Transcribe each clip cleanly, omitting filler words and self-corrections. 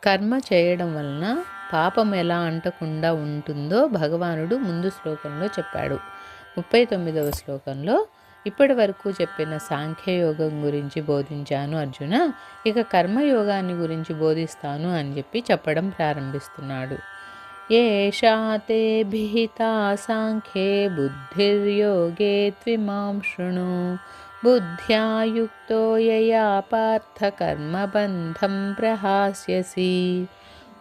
కర్మ చేయడం వలన పాపం ఎలా అంటకుండా ఉంటుందో భగవానుడు ముందు శ్లోకంలో చెప్పాడు. 39వ శ్లోకంలో ఇప్పటి వరకు చెప్పిన సాంఖ్యయోగం గురించి బోధించాను అర్జున, ఇక కర్మయోగాన్ని గురించి బోధిస్తాను అని చెప్పడం ప్రారంభిస్తున్నాడు. ఏషా తే భిహితా సాంఖ్యే బుద్ధిర్యోగే త్విమాం శృణు బుద్ధ్యా యుక్తో యయా పార్థ కర్మబంధం ప్రహాస్యసి.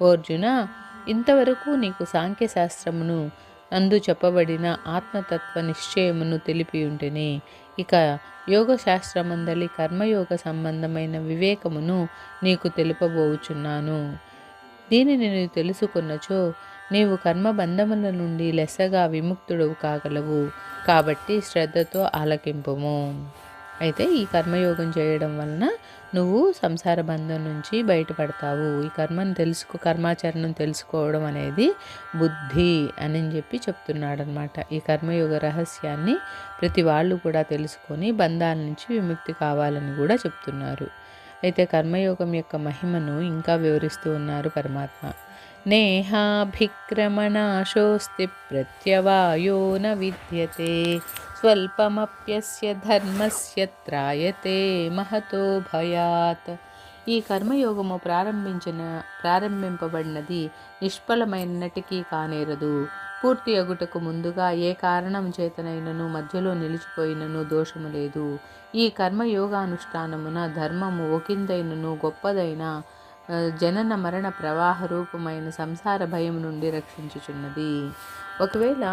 అర్జున, ఇంతవరకు నీకు సాంఖ్యశాస్త్రమును అందు చెప్పబడిన ఆత్మతత్వ నిశ్చయమును తెలిపి ఉంటేనే ఇక యోగశాస్త్రమందలి కర్మయోగ సంబంధమైన వివేకమును నీకు తెలుపబోచున్నాను. దీనిని నీవు తెలుసుకున్నచో నీవు కర్మబంధముల నుండి లెస్సగా విముక్తుడవు కాగలవు. కాబట్టి శ్రద్ధతో ఆలకింపుము. అయితే ఈ కర్మయోగం చేయడం వలన నువ్వు సంసార బంధం నుంచి బయటపడతావు. ఈ కర్మాచరణం తెలుసుకోవడం అనేది బుద్ధి అని చెప్తున్నాడు అనమాట. ఈ కర్మయోగ రహస్యాన్ని ప్రతి వాళ్ళు కూడా తెలుసుకొని బంధాల నుంచి విముక్తి కావాలని కూడా చెప్తున్నారు. అయితే కర్మయోగం యొక్క మహిమను ఇంకా వివరిస్తూ ఉన్నారు పరమాత్మ. నేహాభిక్రమణాశోస్తి ప్రత్యవాయో న విద్యతే స్వల్పమప్యస్య ధర్మస్య త్రాయతే మహతో భయాత్. ఈ కర్మయోగము ప్రారంభింపబడినది నిష్ఫలమైనటికీ కానేరదు. పూర్తి అగుటకు ముందుగా ఏ కారణం చేతనైనను మధ్యలో నిలిచిపోయినను దోషము లేదు. ఈ కర్మయోగానుష్ఠానమున ధర్మము ఒకందైనను గొప్పదైన జనన మరణ ప్రవాహ రూపమైన సంసార భయం నుండి రక్షించుచున్నది. ఒకవేళ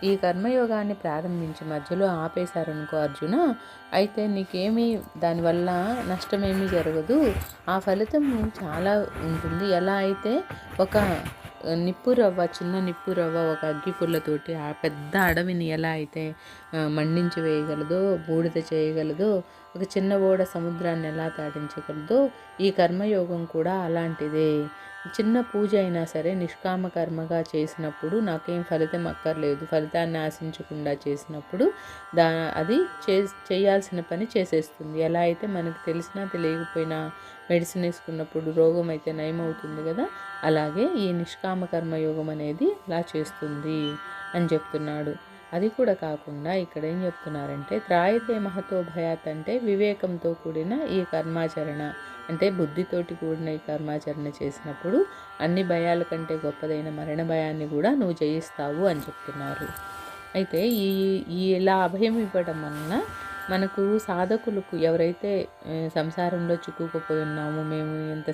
ఈ కర్మయోగాన్ని ప్రారంభించి మధ్యలో ఆపేశారనుకో అర్జున, అయితే నీకేమీ దానివల్ల నష్టమేమీ జరగదు. ఆ ఫలితం చాలా ఉంటుంది. ఎలా అయితే ఒక చిన్న నిప్పు రవ్వ ఒక అగ్గిపుల్లతోటి ఆ పెద్ద అడవిని ఎలా అయితే మండించి వేయగలదో, బూడిద చేయగలదో, ఒక చిన్న ఓడ సముద్రాన్ని ఎలా దాటించగలదో, ఈ కర్మయోగం కూడా అలాంటిదే. చిన్న పూజ అయినా సరే నిష్కామ కర్మగా చేసినప్పుడు నాకేం ఫలితం అక్కర్లేదు, ఫలితాన్ని ఆశించకుండా చేసినప్పుడు అది చేయాల్సిన పని చేసేస్తుంది. ఎలా అయితే మనకు తెలిసినా తెలియకపోయినా మెడిసిన్ వేసుకున్నప్పుడు రోగం అయితే నయమవుతుంది కదా, అలాగే ఈ నిష్కామ కర్మయోగం అనేది అలా చేస్తుంది అని చెప్తున్నాడు. అది కూడా కాకుండా ఇక్కడ ఏం చెప్తున్నారంటే త్రాయతే మహతో భయాత్ అంటే వివేకంతో కూడిన ఈ కర్మాచరణ అంటే బుద్ధితోటి కూడిన ఈ కర్మాచరణ చేసినప్పుడు అన్ని భయాల కంటే గొప్పదైన మరణ భయాన్ని కూడా నువ్వు జయిస్తావు అని చెప్తున్నారు. అయితే ఇలా అభయం ఇవ్వడం వలన మనకు సాధకులకు ఎవరైతే సంసారంలో చిక్కుకుపోయి ఉన్నామో మేము ఎంత